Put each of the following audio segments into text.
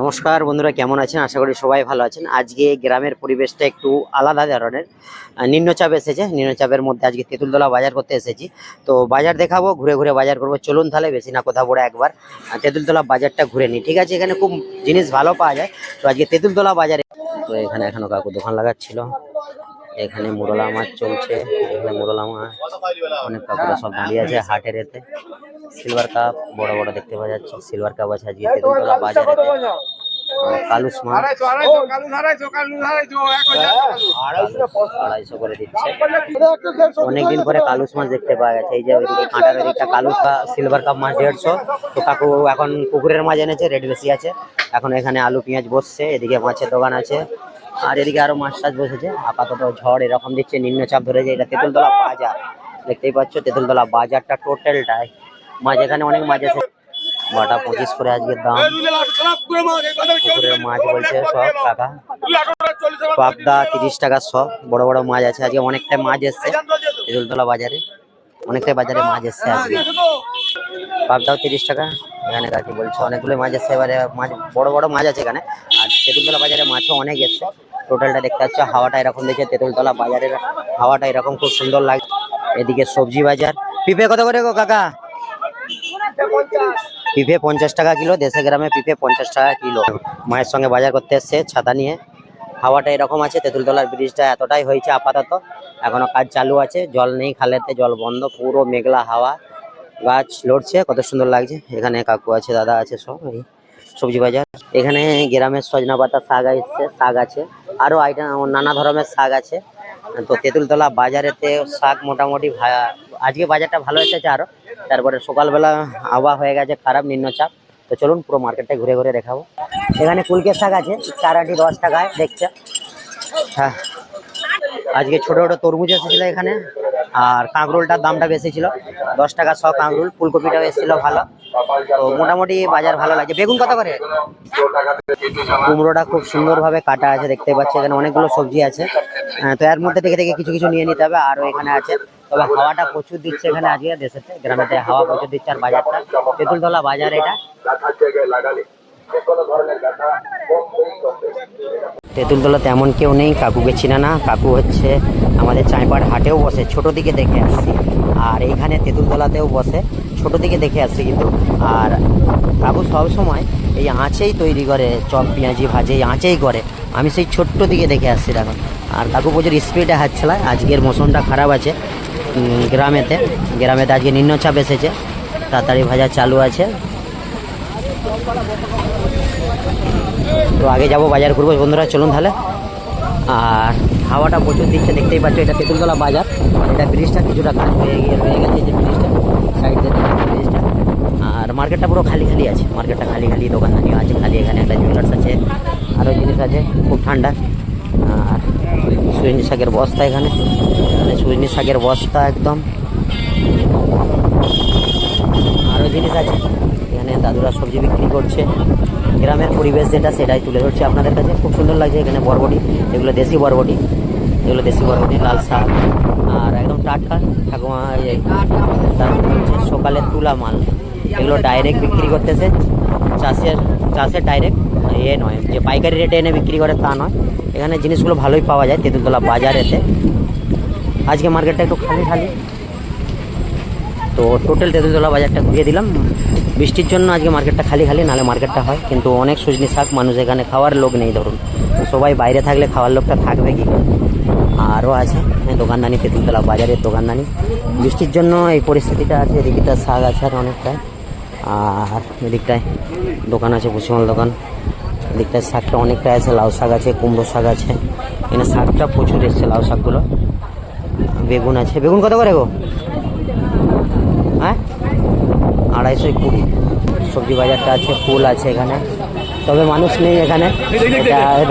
নমস্কার বন্ধুরা, কেমন আছেন? আশা করি সবাই ভালো আছেন। আজকে গ্রামের পরিবেশটা একটু আলাদা ধরনের। নিম্নচাপ এসেছে, নিম্নচাপের মধ্যে আজকে তেঁতুলতলা বাজার করতে এসেছি। তো বাজার দেখাবো, ঘুরে ঘুরে বাজার করবো। চলুন তাহলে বেশি না কথা বলে একবার তেঁতুলতলা বাজারটা ঘুরে নিই, ঠিক আছে? এখানে খুব জিনিস ভালো পাওয়া যায়। তো আজকে তেঁতুলতলা বাজারে, তো এখানে এখনো কাকু দোকান লাগাচ্ছিল। এখানে মুরলা মাছ চলছে, এখানে মুরলা মাছ অনেক কাকুরা সব দাঁড়িয়ে আছে হাটের এতে। সিলভার কাপ বড় বড় দেখতে পাওয়া যাচ্ছে, সিলভার কাপ আছে আজকে তেঁতুলতলা বাজারে। কালুস মাছ 250 করে দিচ্ছে। অনেকদিন পরে কালুস মাছ দেখতে পাওয়া গেছে। এই যে ওইদিকে কাঁটার ওইদিকটা কালুস বা সিলভার কাপ মাছ 150। তো কাকু এখন পুকুরের মাছ এনেছে, রেট বেশি আছে। এখন এখানে আলু পেঁয়াজ বসছে, এদিকে মাছের দোকান আছে, আর এদিকে আরো মাছ টাছ বসেছে। আপাতত ঝড় এরকম দিচ্ছে, নিম্নচাপ ধরেছে। এটা তেঁতুলতলা বাজার, দেখতেই পাচ্ছ তেঁতুলতলা বাজারটা টোটালটাই মাছ। এখানে অনেক মাছ আছে। বাটা 25 করে আজকের দাম। পুকুরের মাছ বলছে সব টাকা, পাবদা 30 টাকা সব। বড় বড় মাছ আছে আজকে, অনেকটাই মাছ এসছে তেঁতুলতলা বাজারে, অনেকটাই বাজারে মাছ এসছে আজকে। পাবদাও 30 টাকা। এখানে কাকি বলছে অনেকগুলো মাছ এসছে, এবারে মাছ বড় বড় মাছ আছে এখানে। আর তেঁতুলতলা বাজারে মাছও অনেক এসছে। টোটালটা দেখতে পাচ্ছ, হাওয়াটা এরকম দেখে তেঁতুলতলা বাজারের হাওয়াটা এরকম খুব সুন্দর লাগে। এদিকে সবজি বাজার। পিঁপে কত করে গো কাকা? পিঁপে 50 টাকা কিলো। দেশে গ্রামে পিঁপে 50 টাকা কিলো। মায়ের সঙ্গে বাজার করতে এসছে ছাতা নিয়ে। হাওয়াটা এরকম আছে। তেঁতুলতলার ব্রিজটা এতটাই হয়েছে আপাতত, এখনো কাজ চালু আছে। জল নেই খালেতে, জল বন্ধ, পুরো মেঘলা হাওয়া, গাছ লড়ছে, কত সুন্দর লাগছে। এখানে কাকু আছে, দাদা আছে, সব এই সবজি বাজার। এখানে গ্রামের সজনা পাতা শাক এসছে, শাক আছে, আরো আইটেম নানা ধরনের শাক আছে। তো তেঁতুলতলা বাজারেতে শাক মোটামুটি আজকে বাজারটা ভালো এসেছে আরো। তারপরে সকালবেলা আবহাওয়া হয়ে গেছে খারাপ, নিম্নচাপ। তো চলুন পুরো মার্কেটটা ঘুরে ঘুরে দেখাবো। এখানে কুলকের শাক আছে, 4 আটি 10 টাকায় দেখছে। হ্যাঁ, আজকে ছোট ছোট তরমুজ এসেছিল এখানে। আর কাঁকরোলটার দামটা বেশি ছিল, 10 টাকা শ কাঁকরোল। ফুলকপিটাও এসেছিল ভালো। তো মোটামুটি বাজার ভালো লাগে। বেগুন কত করে? কুমড়োটা খুব সুন্দরভাবে কাটা আছে, দেখতে পাচ্ছি। এখানে অনেকগুলো সবজি আছে। তো এর মধ্যে থেকে থেকে কিছু কিছু নিয়ে নিতে হবে। আরও এখানে আছে, তবে হাওয়াটা প্রচুর দিচ্ছে এখানে আজকে। দেশেতে গ্রামেতে হাওয়া প্রচুর দিচ্ছে। আর বাজারটা তেঁতুলতলা বাজার, এটা তেঁতুলতলা তেমন কেউ নেই, কাকুকে চিনা না। কাকু হচ্ছে আমাদের চাঁইপাড় হাটেও বসে, ছোট দিকে দেখে আসছি। আর এইখানে তেঁতুলতলাতেও বসে, ছোট দিকে দেখে আসছি কিন্তু। আর কাকু সবসময় এই আঁচেই তৈরি করে, চপ পেঁয়াজি ভাজে এই আঁচেই করে। আমি সেই ছোট্ট দিকে দেখে আসছি এখন। আর কাকু প্রচুর স্পিডে হাত চালায়। আজকের মৌসুমটা খারাপ আছে গ্রামেতে। গ্রামেতে আজকে নিম্নচাপ এসেছে, তাড়াতাড়ি ভাজা চালু আছে। তো আগে যাবো, বাজার করবো বন্ধুরা, চলুন তাহলে। আর হাওয়াটা প্রচুর দিচ্ছে, দেখতেই পাচ্ছ। এটা তেঁতুলতলা বাজার। এটা ব্রিজটা কিছুটা কাজ হয়ে গেছে, যে ব্রিজটা সাইড দিয়ে ব্রিজটা। আর মার্কেটটা পুরো খালি খালি আছে, মার্কেটটা খালি খালি, দোকানদানিও আছে খালি। এখানে একটা জুয়েলার্স আছে, আরও জিনিস আছে, খুব ঠান্ডা। আর সুজনি শাকের বস্তা, এখানে সুজনি শাকের বস্তা একদম। আরও জিনিস আছে এখানে, দাদুরা সবজি বিক্রি করছে। গ্রামের পরিবেশ যেটা, সেটাই তুলে ধরছে আপনাদের কাছে। খুব সুন্দর লাগছে। এখানে বরবটি, এগুলো দেশি বরবটি, এগুলো দেশি বরবটি, লাল শাক, আর একদম টাটকা ঠাকুমা। তারপরে হচ্ছে সকালে তুলা মাল, এগুলো ডাইরেক্ট বিক্রি করতেছে। চাষের ডাইরেক্ট, এ নয় যে পাইকারি রেটে এনে বিক্রি করে তা নয়। এখানে জিনিসগুলো ভালোই পাওয়া যায় তেঁতুলতলা বাজারেতে। আজকে মার্কেটটা একটু খালি খালি। তো টোটাল তেঁতুলতলা বাজারটা ঘুরিয়ে দিলাম। বৃষ্টির জন্য আজকে মার্কেটটা খালি খালি, নাহলে মার্কেটটা হয়। কিন্তু অনেক সজনি শাক, মানুষ এখানে খাওয়ার লোক নেই ধরুন। সবাই বাইরে থাকলে খাওয়ার লোকটা থাকবে কি করে? আরও আছে দোকানদানি, তেঁতুলতলা বাজারের দোকানদানি। বৃষ্টির জন্য এই পরিস্থিতিটা আছে। এদিকটা শাক আছে আর অনেকটায়, আর এদিকটায় দোকান আছে, ভুসিমাল দোকান। এদিকটায় শাকটা অনেকটাই আছে, লাউ শাক আছে, কুমড়ো শাক আছে। এখানে শাকটা প্রচুর এসছে, লাউ শাকগুলো। বেগুন আছে। বেগুন কত করে গো? হ্যাঁ, 250 সবজি বাজারটা আছে, ফুল আছে এখানে, তবে মানুষ নেই এখানে।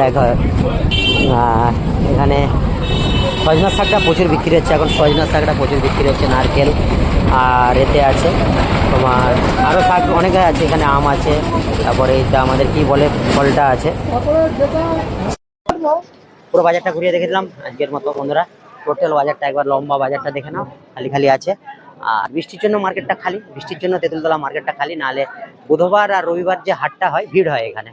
দেখো এখানে সজনা শাকটা প্রচুর বিক্রি হচ্ছে এখন। সজনা শাকটা প্রচুর বিক্রি হচ্ছে। নারকেল, আর এতে আছে তোমার আরও শাক অনেকে আছে এখানে। আম আছে, তারপরে এটা আমাদের কি বলে, ফলটা আছে। পুরো বাজারটা ঘুরিয়ে দেখে দিলাম আজকের মতো বন্ধুরা। টোটাল বাজারটা একবার লম্বা বাজারটা দেখে নাও, খালি খালি আছে। আর বৃষ্টির জন্য মার্কেটটা খালি, বৃষ্টির জন্য তেঁতুলতলা মার্কেটটা খালি। নাহলে বুধবার আর রবিবার যে হাটটা হয়, ভিড় হয় এখানে।